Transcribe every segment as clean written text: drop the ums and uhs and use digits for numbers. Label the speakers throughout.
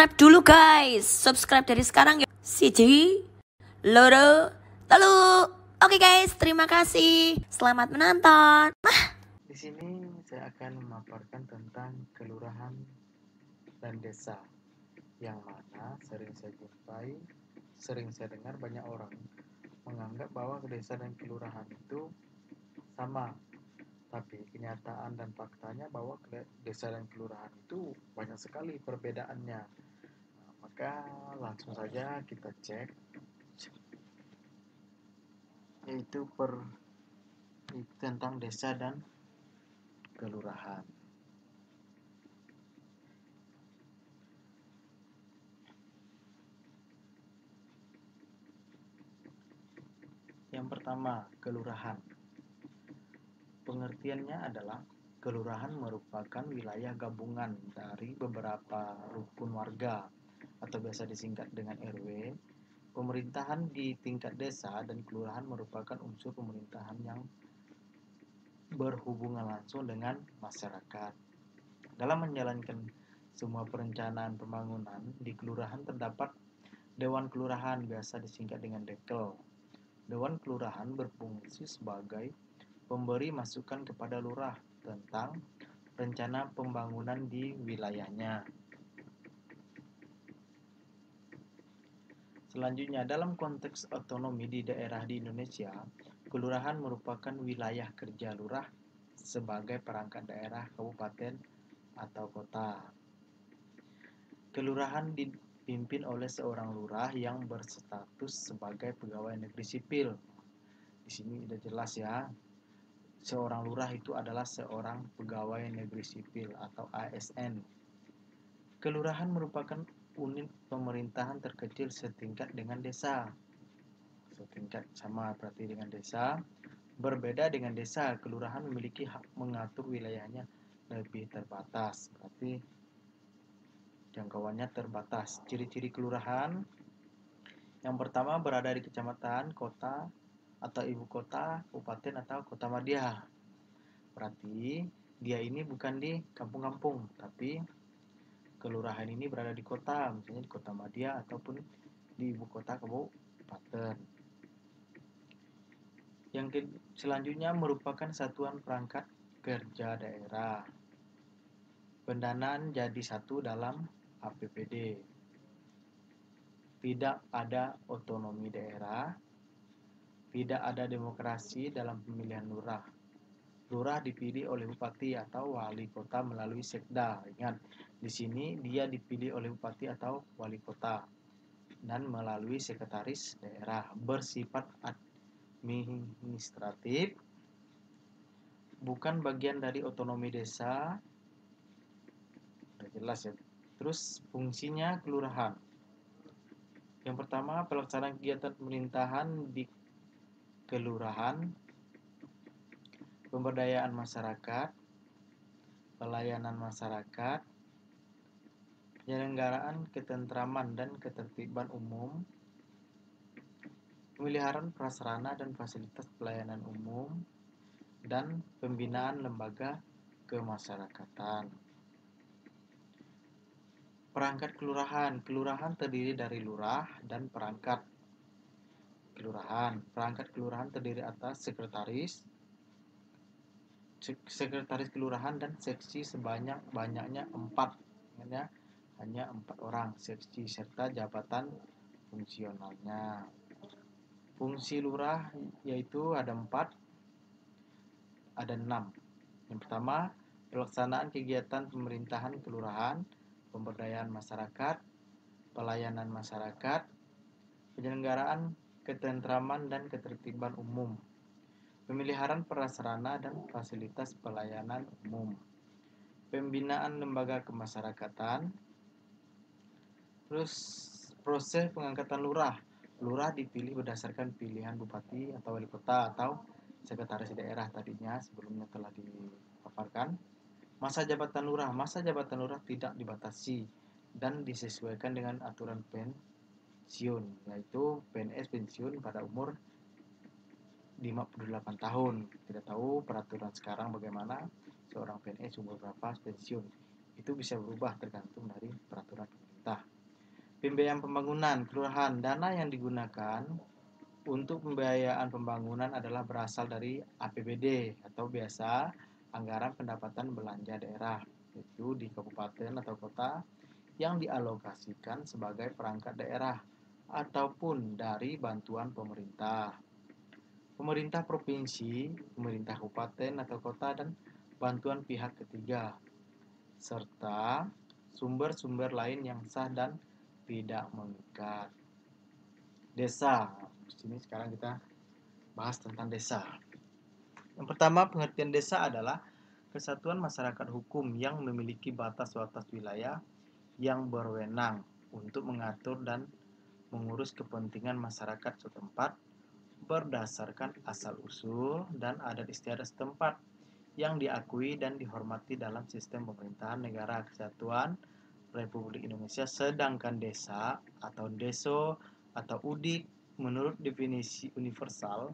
Speaker 1: subscribe dulu guys. Subscribe dari sekarang yuk. Siji, loro, telu. Oke guys, terima kasih. Selamat menonton.
Speaker 2: Di sini saya akan memaparkan tentang kelurahan dan desa, yang mana sering saya jumpai, sering saya dengar banyak orang menganggap bahwa desa dan kelurahan itu sama. Tapi kenyataan dan faktanya bahwa desa dan kelurahan itu banyak sekali perbedaannya. Maka langsung saja kita cek, yaitu tentang desa dan kelurahan. Yang pertama, kelurahan. Pengertiannya adalah kelurahan merupakan wilayah gabungan dari beberapa rukun warga atau biasa disingkat dengan RW. Pemerintahan di tingkat desa dan kelurahan merupakan unsur pemerintahan yang berhubungan langsung dengan masyarakat. Dalam menjalankan semua perencanaan pembangunan di kelurahan terdapat Dewan Kelurahan, biasa disingkat dengan Dekel. Dewan Kelurahan berfungsi sebagai pemberi masukan kepada lurah tentang rencana pembangunan di wilayahnya. Selanjutnya, dalam konteks otonomi di daerah di Indonesia, kelurahan merupakan wilayah kerja lurah sebagai perangkat daerah, kabupaten, atau kota. Kelurahan dipimpin oleh seorang lurah yang berstatus sebagai pegawai negeri sipil. Di sini sudah jelas ya, seorang lurah itu adalah seorang pegawai negeri sipil atau ASN. Kelurahan merupakan unit pemerintahan terkecil setingkat dengan desa. Setingkat sama berarti dengan desa. Berbeda dengan desa, kelurahan memiliki hak mengatur wilayahnya lebih terbatas. Berarti jangkauannya terbatas. Ciri-ciri kelurahan: yang pertama, berada di kecamatan, kota, atau ibu kota, kabupaten, atau kota madya. Berarti dia ini bukan di kampung-kampung, tapi kelurahan ini berada di kota, misalnya di kota madya ataupun di ibu kota kabupaten. Yang selanjutnya merupakan satuan perangkat kerja daerah. Pendanaan jadi satu dalam APBD. Tidak ada otonomi daerah. Tidak ada demokrasi dalam pemilihan lurah. Lurah dipilih oleh bupati atau wali kota melalui sekda. Ingat, di sini dia dipilih oleh bupati atau wali kota dan melalui sekretaris daerah, bersifat administratif, bukan bagian dari otonomi desa. Udah jelas ya. Terus fungsinya kelurahan. Yang pertama, pelaksanaan kegiatan pemerintahan di kelurahan, pemberdayaan masyarakat, pelayanan masyarakat, penyelenggaraan ketentraman dan ketertiban umum, pemeliharaan prasarana dan fasilitas pelayanan umum, dan pembinaan lembaga kemasyarakatan. Perangkat kelurahan. Kelurahan terdiri dari lurah dan perangkat kelurahan. Perangkat kelurahan terdiri atas sekretaris kelurahan dan seksi sebanyak-banyaknya 4, hanya 4 orang seksi, serta jabatan fungsionalnya. Fungsi lurah yaitu ada 6. Yang pertama, pelaksanaan kegiatan pemerintahan kelurahan, pemberdayaan masyarakat, pelayanan masyarakat, penyelenggaraan ketentraman dan ketertiban umum, pemeliharaan prasarana dan fasilitas pelayanan umum, pembinaan lembaga kemasyarakatan. Terus proses pengangkatan lurah. Lurah dipilih berdasarkan pilihan bupati atau wali kota atau sekretaris daerah tadinya sebelumnya telah dipaparkan. Masa jabatan lurah. Masa jabatan lurah tidak dibatasi dan disesuaikan dengan aturan pensiun, yaitu PNS pensiun pada umur 58 tahun. Tidak tahu peraturan sekarang bagaimana, seorang PNS umur berapa pensiun. Itu bisa berubah tergantung dari peraturan pemerintah. Pembiayaan pembangunan kelurahan. Dana yang digunakan untuk pembiayaan pembangunan adalah berasal dari APBD atau biasa anggaran pendapatan belanja daerah, itu di kabupaten atau kota yang dialokasikan sebagai perangkat daerah ataupun dari bantuan pemerintah. Pemerintah provinsi, pemerintah kabupaten atau kota, dan bantuan pihak ketiga, serta sumber-sumber lain yang sah dan tidak mengikat. Desa. Di sini sekarang kita bahas tentang desa. Yang pertama, pengertian desa adalah kesatuan masyarakat hukum yang memiliki batas-batas wilayah yang berwenang untuk mengatur dan mengurus kepentingan masyarakat setempat berdasarkan asal-usul dan adat istiadat setempat yang diakui dan dihormati dalam sistem pemerintahan negara kesatuan Republik Indonesia. Sedangkan desa atau deso atau udik menurut definisi universal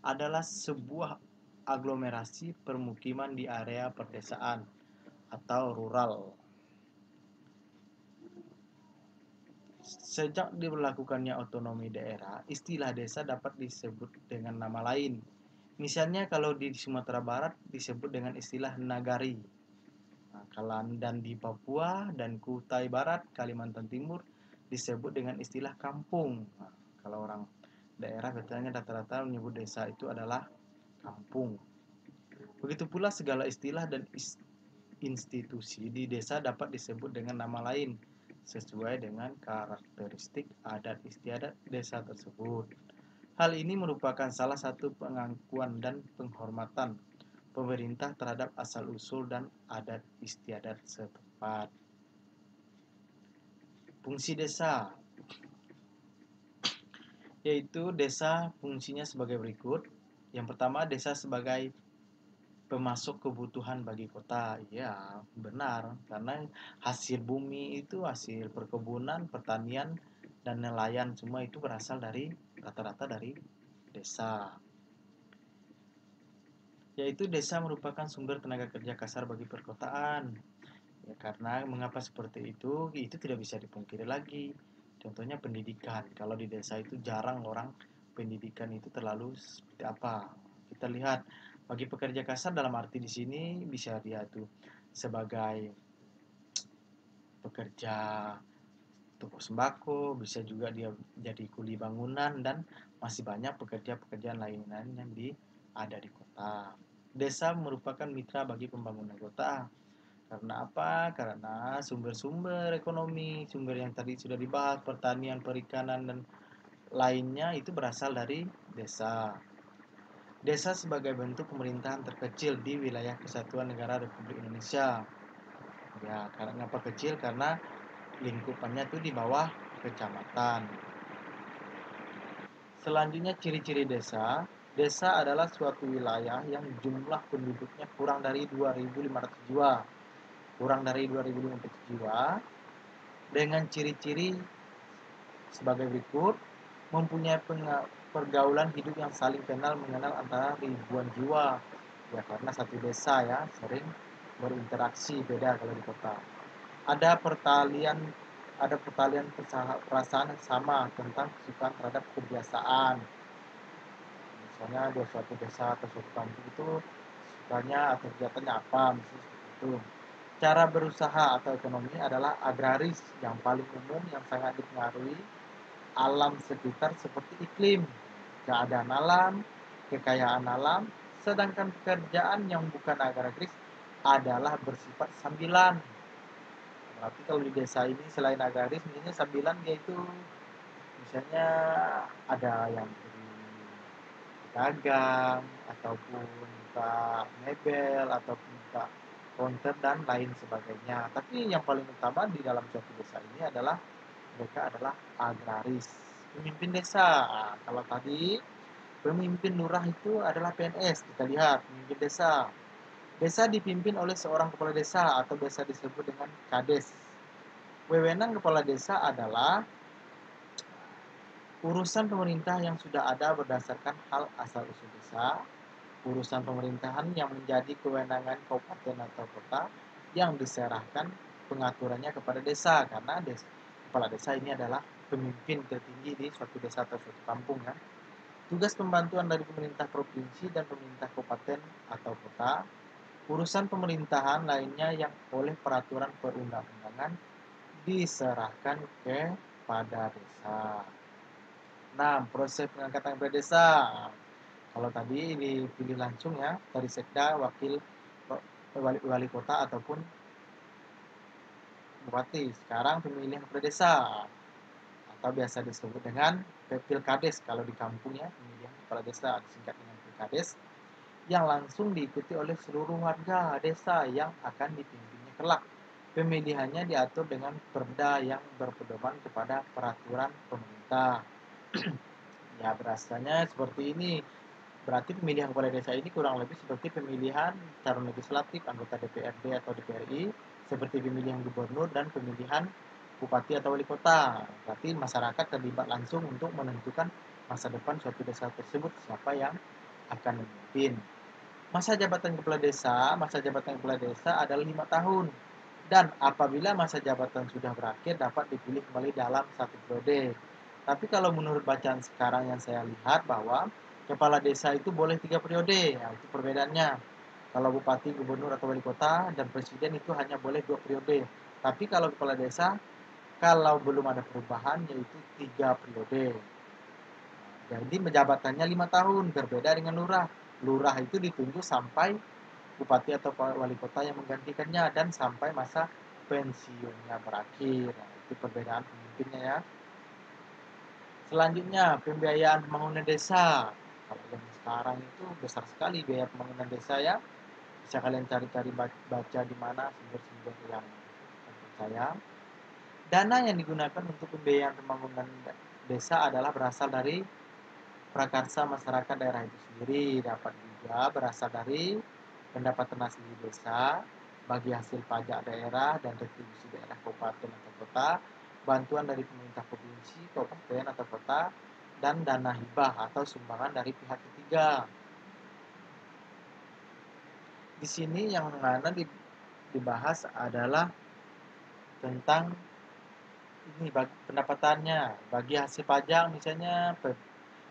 Speaker 2: adalah sebuah aglomerasi permukiman di area perdesaan atau rural. Sejak diberlakukannya otonomi daerah, istilah desa dapat disebut dengan nama lain. Misalnya kalau di Sumatera Barat disebut dengan istilah nagari. Dan di Papua dan Kutai Barat, Kalimantan Timur disebut dengan istilah kampung. Kalau orang daerah biasanya rata-rata menyebut desa itu adalah kampung. Begitu pula segala istilah dan institusi di desa dapat disebut dengan nama lain sesuai dengan karakteristik adat istiadat desa tersebut. Hal ini merupakan salah satu pengakuan dan penghormatan pemerintah terhadap asal-usul dan adat istiadat setempat. Fungsi desa, yaitu desa fungsinya sebagai berikut. Yang pertama, desa sebagai pemasok kebutuhan bagi kota. Ya, benar, karena hasil bumi itu hasil perkebunan, pertanian, dan nelayan semua itu berasal dari rata-rata dari desa. Yaitu desa merupakan sumber tenaga kerja kasar bagi perkotaan. Ya, karena mengapa seperti itu tidak bisa dipungkiri lagi. Contohnya pendidikan. Kalau di desa itu jarang orang pendidikan itu terlalu seperti apa. Kita lihat bagi pekerja kasar dalam arti di sini bisa dia tuh sebagai pekerja toko sembako, bisa juga dia jadi kuli bangunan, dan masih banyak pekerjaan lain-lain yang ada di kota. Desa merupakan mitra bagi pembangunan kota. Karena apa? Karena sumber-sumber ekonomi, sumber yang tadi sudah dibahas, pertanian, perikanan, dan lainnya itu berasal dari desa. Desa sebagai bentuk pemerintahan terkecil di wilayah Kesatuan Negara Republik Indonesia. Ya, kenapa kecil? Karena lingkupannya itu di bawah kecamatan. Selanjutnya ciri-ciri desa. Desa adalah suatu wilayah yang jumlah penduduknya kurang dari 2.500 jiwa. Kurang dari 2.500 jiwa dengan ciri-ciri sebagai berikut: mempunyai pergaulan hidup yang saling kenal mengenal antara ribuan jiwa. Ya, karena satu desa ya sering berinteraksi, beda kalau di kota. Ada pertalian perasaan yang sama tentang kesukaan terhadap kebiasaan. Misalnya di suatu desa atau suatu kampung itu sukanya atau kegiatannya apa, misalnya seperti itu. Cara berusaha atau ekonomi adalah agraris yang paling umum yang sangat dipengaruhi alam sekitar seperti iklim, keadaan alam, kekayaan alam, sedangkan pekerjaan yang bukan agraris adalah bersifat sambilan. Berarti kalau di desa ini selain agraris, misalnya sambilan yaitu misalnya ada yang jadi dagang, ataupun buka mebel, ataupun buka counter dan lain sebagainya. Tapi yang paling utama di dalam suatu desa ini adalah mereka adalah agraris. Pemimpin desa. Nah, kalau tadi pemimpin lurah itu adalah PNS. Kita lihat pemimpin desa. Desa dipimpin oleh seorang kepala desa atau biasa disebut dengan kades. Wewenang kepala desa adalah urusan pemerintah yang sudah ada berdasarkan hal asal-usul desa, urusan pemerintahan yang menjadi kewenangan kabupaten atau kota yang diserahkan pengaturannya kepada desa, karena kepala desa ini adalah pemimpin tertinggi di suatu desa atau suatu kampung ya. Tugas pembantuan dari pemerintah provinsi dan pemerintah kabupaten atau kota, urusan pemerintahan lainnya yang oleh peraturan perundang-undangan diserahkan kepada desa. Nah, proses pengangkatan kepala desa. Kalau tadi dipilih langsung ya dari sekda, wakil wali kota ataupun bupati. Sekarang pemilihan kepala desa atau biasa disebut dengan pilkades kalau di kampung ya, pemilihan kepala desa disingkat dengan pilkades yang langsung diikuti oleh seluruh warga desa yang akan dipimpinnya kelak. Pemilihannya diatur dengan perda yang berpedoman kepada peraturan pemerintah. Ya, berasanya seperti ini. Berarti pemilihan kepala desa ini kurang lebih seperti pemilihan calon legislatif, anggota DPRD atau DPRI, seperti pemilihan gubernur dan pemilihan bupati atau wali kota. Berarti masyarakat terlibat langsung untuk menentukan masa depan suatu desa tersebut, siapa yang akan memimpin. Masa jabatan kepala desa adalah 5 tahun. Dan apabila masa jabatan sudah berakhir, dapat dipilih kembali dalam satu periode. Tapi kalau menurut bacaan sekarang yang saya lihat bahwa kepala desa itu boleh 3 periode. Nah, itu perbedaannya. Kalau bupati, gubernur, atau wali kota, dan presiden itu hanya boleh 2 periode. Tapi kalau kepala desa, kalau belum ada perubahan, yaitu 3 periode. Jadi jabatannya 5 tahun, berbeda dengan lurah. Lurah itu ditunjuk sampai bupati atau wali kota yang menggantikannya dan sampai masa pensiunnya berakhir. Nah, itu perbedaan pemimpinnya ya. Selanjutnya, pembiayaan pembangunan desa. Kalau yang sekarang itu besar sekali biaya pembangunan desa ya. Bisa kalian cari-cari baca di mana sumber-sumber yang terpercaya. Dana yang digunakan untuk pembiayaan pembangunan desa adalah berasal dari prakarsa masyarakat daerah itu sendiri, dapat juga berasal dari pendapatan asli desa, bagi hasil pajak daerah dan retribusi daerah kabupaten atau kota, bantuan dari pemerintah provinsi, kabupaten atau kota, dan dana hibah atau sumbangan dari pihak ketiga. Di sini yang mana dibahas adalah tentang ini pendapatannya, bagi hasil pajak misalnya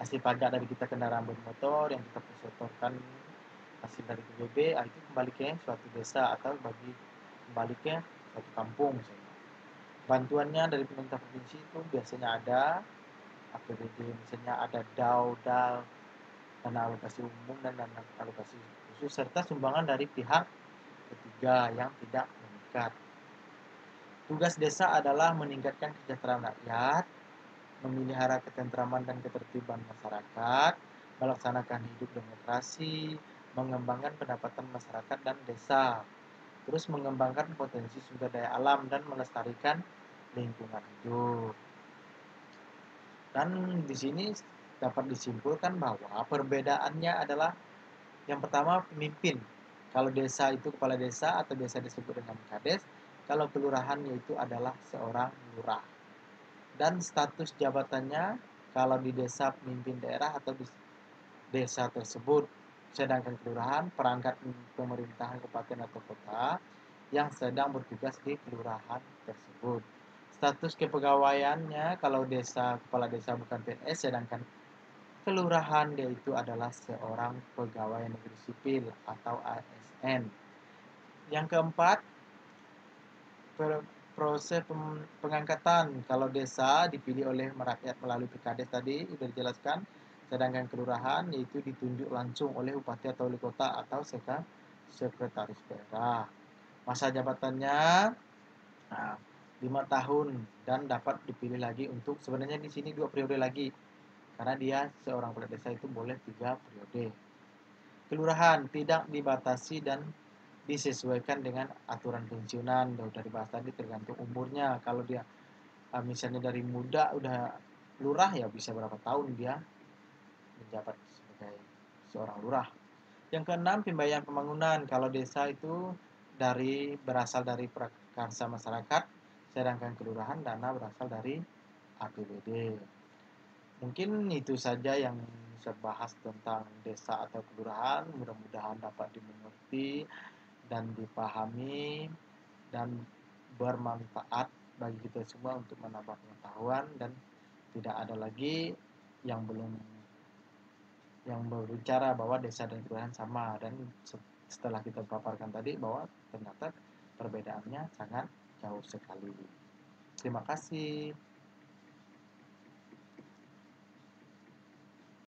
Speaker 2: hasil pajak dari kita kendaraan bermotor yang kita persetorkan hasil dari PBB, itu kembali ke suatu desa atau kembali ke suatu kampung misalnya. Bantuannya dari pemerintah provinsi itu biasanya ada APBD, misalnya ada DAU, DAL, dana alokasi umum dan dana alokasi khusus, serta sumbangan dari pihak ketiga yang tidak mengikat. Tugas desa adalah meningkatkan kesejahteraan rakyat, memelihara ketentraman dan ketertiban masyarakat, melaksanakan hidup demokrasi, mengembangkan pendapatan masyarakat dan desa, terus mengembangkan potensi sumber daya alam dan melestarikan lingkungan hidup. Dan di sini dapat disimpulkan bahwa perbedaannya adalah yang pertama pemimpin. Kalau desa itu kepala desa atau biasa disebut dengan kades, kalau kelurahan yaitu adalah seorang lurah. Dan status jabatannya kalau di desa pemimpin daerah atau di desa tersebut, sedangkan kelurahan perangkat pemerintahan kabupaten atau kota yang sedang bertugas di kelurahan tersebut. Status kepegawaiannya kalau kepala desa bukan PNS, sedangkan kelurahan yaitu adalah seorang pegawai negeri sipil atau ASN. Yang keempat, proses pengangkatan. Kalau desa dipilih oleh rakyat melalui pilkades tadi sudah dijelaskan, sedangkan kelurahan yaitu ditunjuk langsung oleh bupati atau wali kota atau sekretaris daerah. Masa jabatannya 5 tahun dan dapat dipilih lagi untuk sebenarnya di sini 2 periode lagi. Karena dia seorang kepala desa itu boleh 3 periode. Kelurahan tidak dibatasi dan disesuaikan dengan aturan pensiunan. Udah dibahas tadi tergantung umurnya. Kalau dia misalnya dari muda udah lurah ya bisa berapa tahun dia menjabat sebagai seorang lurah. Yang keenam, pembiayaan pembangunan. Kalau desa itu berasal dari prakarsa masyarakat, sedangkan kelurahan dana berasal dari APBD. Mungkin itu saja yang saya bahas tentang desa atau kelurahan. Mudah-mudahan dapat dimengerti dan dipahami dan bermanfaat bagi kita semua untuk menambah pengetahuan, dan tidak ada lagi yang berbicara bahwa desa dan kelurahan sama. Dan setelah kita paparkan tadi bahwa ternyata perbedaannya sangat jauh sekali. Terima kasih.